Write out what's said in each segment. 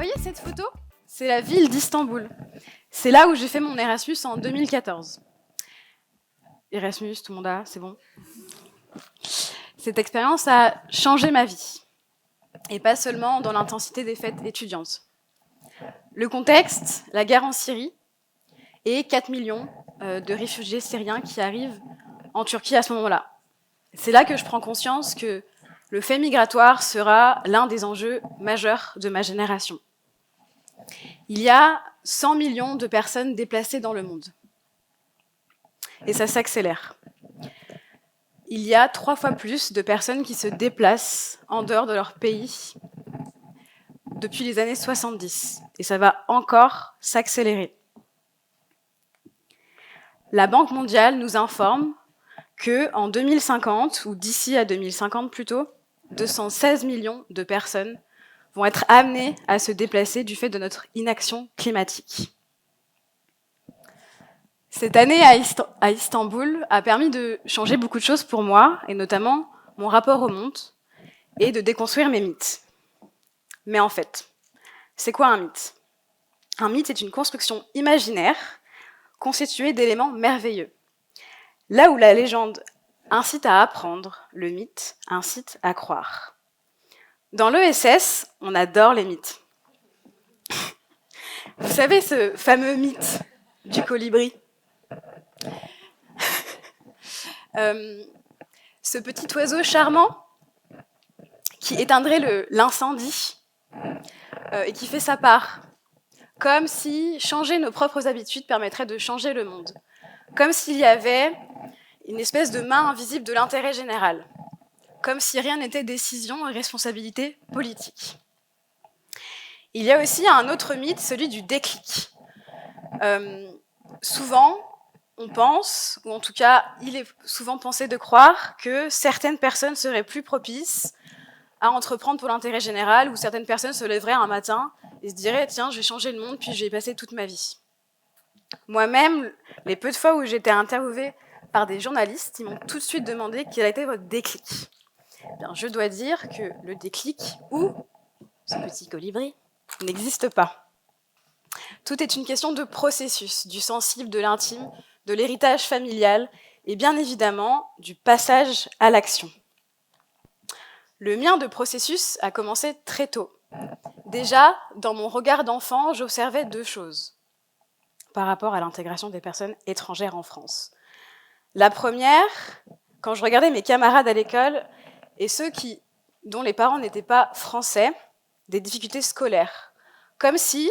voyez cette photo? C'est la ville d'Istanbul. C'est là où j'ai fait mon Erasmus en 2014. Erasmus, tout le monde a, c'est bon. Cette expérience a changé ma vie. Et pas seulement dans l'intensité des fêtes étudiantes. Le contexte, la guerre en Syrie et 4 millions de réfugiés syriens qui arrivent en Turquie à ce moment-là. C'est là que je prends conscience que le fait migratoire sera l'un des enjeux majeurs de ma génération. Il y a 100 millions de personnes déplacées dans le monde. Et ça s'accélère. Il y a 3 fois plus de personnes qui se déplacent en dehors de leur pays depuis les années 70. Et ça va encore s'accélérer. La Banque mondiale nous informe qu'en 2050, ou d'ici à 2050 plutôt, 216 millions de personnes vont être amenées à se déplacer du fait de notre inaction climatique. Cette année à Istanbul a permis de changer beaucoup de choses pour moi, et notamment mon rapport au monde, et de déconstruire mes mythes. Mais en fait, c'est quoi un mythe? Un mythe est une construction imaginaire constituée d'éléments merveilleux. Là où la légende incite à apprendre, le mythe incite à croire. Dans l'ESS, on adore les mythes. Vous savez ce fameux mythe du colibri? Ce petit oiseau charmant qui éteindrait l'incendie et qui fait sa part. Comme si changer nos propres habitudes permettrait de changer le monde. Comme s'il y avait une espèce de main invisible de l'intérêt général. Comme si rien n'était décision et responsabilité politique. Il y a aussi un autre mythe, celui du déclic. Souvent, on pense, ou en tout cas, il est souvent pensé de croire que certaines personnes seraient plus propices à entreprendre pour l'intérêt général, ou certaines personnes se lèveraient un matin et se diraient « Tiens, je vais changer le monde, puis je vais y passer toute ma vie ». Moi-même, les peu de fois où j'étais interviewée par des journalistes, ils m'ont tout de suite demandé quel a été votre déclic. Bien, je dois dire que le déclic, ou ce petit colibri, n'existe pas. Tout est une question de processus, du sensible, de l'intime, de l'héritage familial et bien évidemment du passage à l'action. Le mien de processus a commencé très tôt. Déjà, dans mon regard d'enfant, j'observais 2 choses par rapport à l'intégration des personnes étrangères en France. La première, quand je regardais mes camarades à l'école et ceux dont les parents n'étaient pas français, des difficultés scolaires, comme si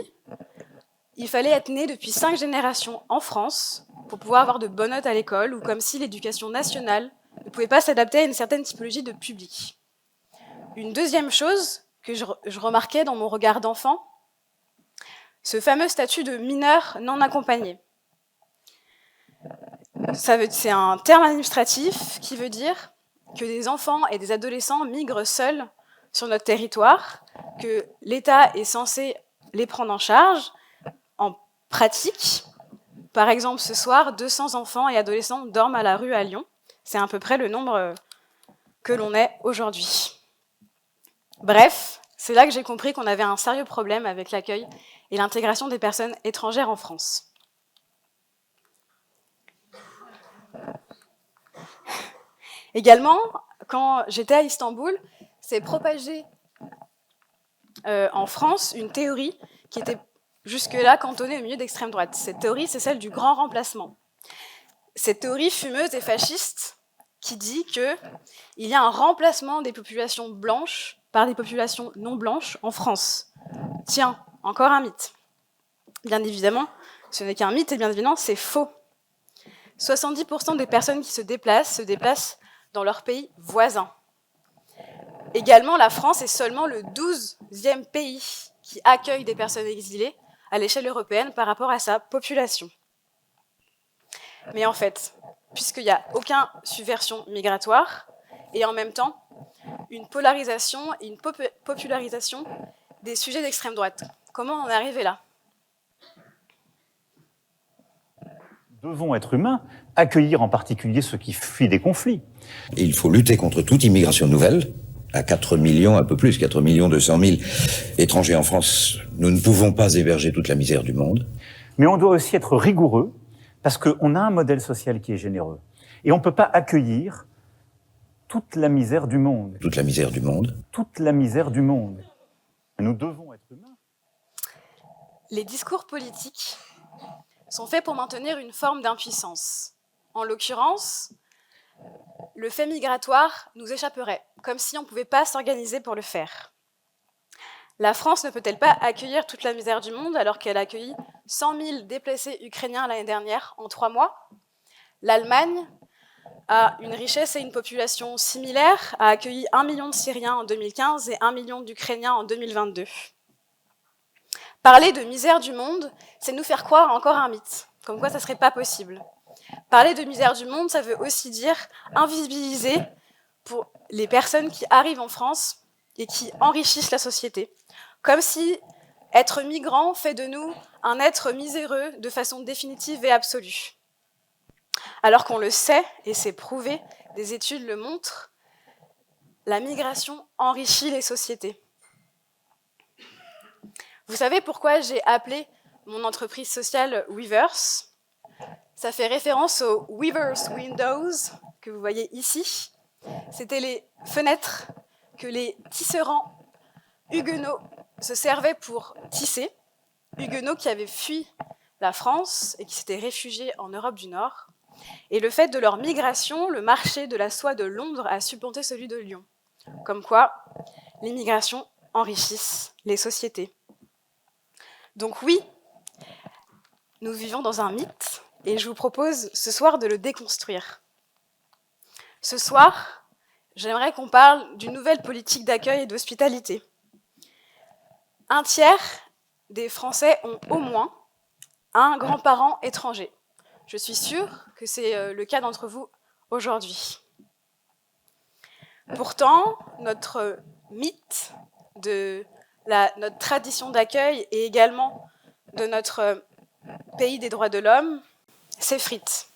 il fallait être né depuis 5 générations en France pour pouvoir avoir de bonnes notes à l'école, ou comme si l'éducation nationale ne pouvait pas s'adapter à une certaine typologie de public. Une deuxième chose que je remarquais dans mon regard d'enfant, ce fameux statut de mineur non accompagné. C'est un terme administratif qui veut dire que des enfants et des adolescents migrent seuls sur notre territoire, que l'État est censé les prendre en charge. En pratique, par exemple, ce soir, 200 enfants et adolescents dorment à la rue à Lyon. C'est à peu près le nombre que l'on est aujourd'hui. Bref, c'est là que j'ai compris qu'on avait un sérieux problème avec l'accueil et l'intégration des personnes étrangères en France. Également, quand j'étais à Istanbul, s'est propagée en France une théorie qui était jusque-là cantonnée au milieu d'extrême droite. Cette théorie, c'est celle du grand remplacement. Cette théorie fumeuse et fasciste qui dit qu'il y a un remplacement des populations blanches par des populations non blanches en France. Tiens, encore un mythe. Bien évidemment, ce n'est qu'un mythe et bien évidemment, c'est faux. 70% des personnes qui se déplacent dans leur pays voisin. Également, la France est seulement le 12e pays qui accueille des personnes exilées à l'échelle européenne par rapport à sa population. Mais en fait, puisqu'il n'y a aucune subversion migratoire, et en même temps, une polarisation et une popularisation des sujets d'extrême droite. Comment on est arrivé là ? Nous devons être humains, accueillir en particulier ceux qui fuient des conflits. Et il faut lutter contre toute immigration nouvelle, à 4 millions, un peu plus, 4 millions 200 000 étrangers en France, nous ne pouvons pas héberger toute la misère du monde. Mais on doit aussi être rigoureux, parce qu'on a un modèle social qui est généreux. Et on ne peut pas accueillir toute la misère du monde. Toute la misère du monde. Toute la misère du monde. Nous devons être humains. Les discours politiques sont faits pour maintenir une forme d'impuissance. En l'occurrence, le fait migratoire nous échapperait, comme si on ne pouvait pas s'organiser pour le faire. La France ne peut-elle pas accueillir toute la misère du monde alors qu'elle a accueilli 100 000 déplacés ukrainiens l'année dernière en 3 mois ? L'Allemagne a une richesse et une population similaires, a accueilli 1 million de Syriens en 2015 et 1 million d'Ukrainiens en 2022. Parler de misère du monde, c'est nous faire croire à encore un mythe, comme quoi ça ne serait pas possible. Parler de misère du monde, ça veut aussi dire invisibiliser pour les personnes qui arrivent en France et qui enrichissent la société. Comme si être migrant fait de nous un être miséreux de façon définitive et absolue. Alors qu'on le sait, et c'est prouvé, des études le montrent, la migration enrichit les sociétés. Vous savez pourquoi j'ai appelé mon entreprise sociale Weavers ? Ça fait référence aux Weavers Windows que vous voyez ici. C'était les fenêtres que les tisserands huguenots se servaient pour tisser. Huguenots qui avaient fui la France et qui s'étaient réfugiés en Europe du Nord. Et le fait de leur migration, le marché de la soie de Londres a supplanté celui de Lyon. Comme quoi, les migrations enrichissent les sociétés. Donc oui, nous vivons dans un mythe et je vous propose ce soir de le déconstruire. Ce soir, j'aimerais qu'on parle d'une nouvelle politique d'accueil et d'hospitalité. 1/3 des Français ont au moins un grand-parent étranger. Je suis sûre que c'est le cas d'entre vous aujourd'hui. Pourtant, notre mythe de notre tradition d'accueil et également de notre pays des droits de l'homme s'effrite.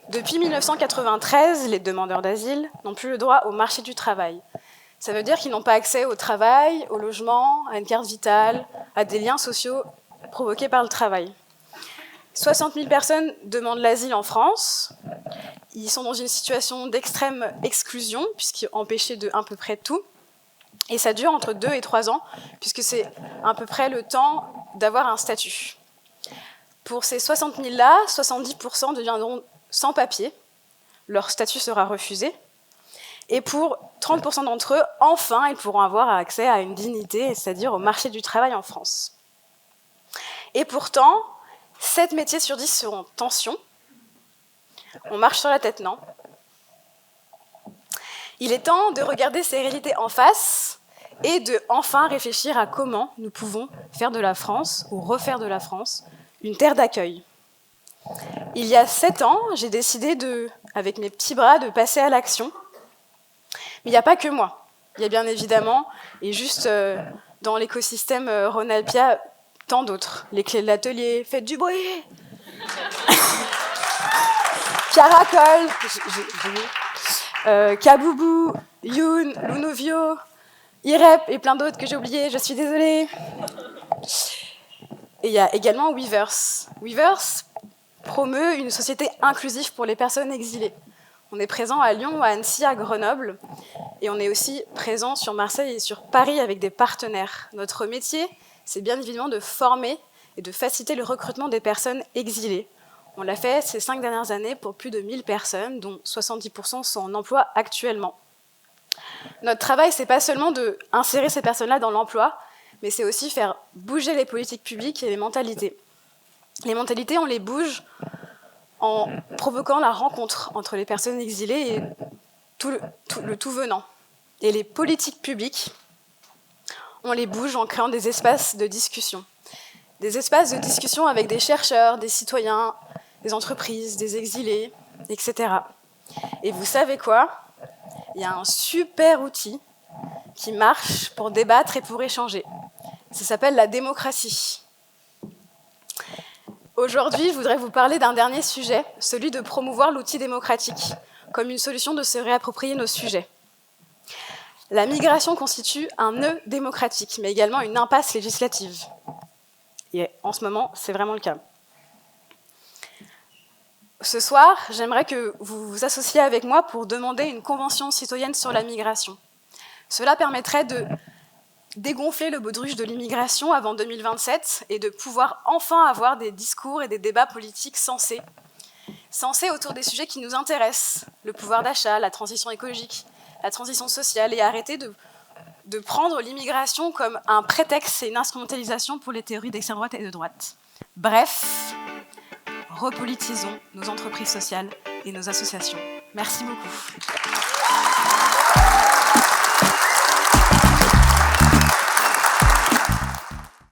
Depuis 1993, les demandeurs d'asile n'ont plus le droit au marché du travail. Ça veut dire qu'ils n'ont pas accès au travail, au logement, à une carte vitale, à des liens sociaux provoqués par le travail. 60 000 personnes demandent l'asile en France. Ils sont dans une situation d'extrême exclusion, puisqu'ils sont empêchés de à peu près tout. Et ça dure entre 2 et 3 ans, puisque c'est à peu près le temps d'avoir un statut. Pour ces 60 000-là, 70% deviendront sans papier. Leur statut sera refusé. Et pour 30% d'entre eux, enfin, ils pourront avoir accès à une dignité, c'est-à-dire au marché du travail en France. Et pourtant, 7 métiers sur 10 seront en tension. On marche sur la tête, non ? Il est temps de regarder ces réalités en face et de enfin réfléchir à comment nous pouvons faire de la France, ou refaire de la France, une terre d'accueil. Il y a 7 ans, j'ai décidé, avec mes petits bras, de passer à l'action. Mais il n'y a pas que moi. Il y a bien évidemment, et juste dans l'écosystème Rhône-Alpia, tant d'autres. Les clés de l'atelier, faites du bruit. Caracol, Kaboubou, Youn, Lunovio, Irep et plein d'autres que j'ai oubliés, je suis désolée. Et il y a également Weavers. Weavers promeut une société inclusive pour les personnes exilées. On est présent à Lyon, à Annecy, à Grenoble, et on est aussi présent sur Marseille et sur Paris avec des partenaires. Notre métier, c'est bien évidemment de former et de faciliter le recrutement des personnes exilées. On l'a fait ces 5 dernières années pour plus de 1000 personnes, dont 70% sont en emploi actuellement. Notre travail, c'est pas seulement d'insérer ces personnes-là dans l'emploi, mais c'est aussi faire bouger les politiques publiques et les mentalités. Les mentalités, on les bouge en provoquant la rencontre entre les personnes exilées et le tout venant. Et les politiques publiques, on les bouge en créant des espaces de discussion. Des espaces de discussion avec des chercheurs, des citoyens, des entreprises, des exilés, etc. Et vous savez quoi ? Il y a un super outil qui marche pour débattre et pour échanger. Ça s'appelle la démocratie. Aujourd'hui, je voudrais vous parler d'un dernier sujet, celui de promouvoir l'outil démocratique, comme une solution de se réapproprier nos sujets. La migration constitue un nœud démocratique, mais également une impasse législative. Et en ce moment, c'est vraiment le cas. Ce soir, j'aimerais que vous vous associiez avec moi pour demander une convention citoyenne sur la migration. Cela permettrait de dégonfler le baudruche de l'immigration avant 2027 et de pouvoir enfin avoir des discours et des débats politiques sensés autour des sujets qui nous intéressent, le pouvoir d'achat, la transition écologique, la transition sociale, et arrêter de prendre l'immigration comme un prétexte et une instrumentalisation pour les théories d'extrême droite et de droite. Bref, repolitisons nos entreprises sociales et nos associations. Merci beaucoup.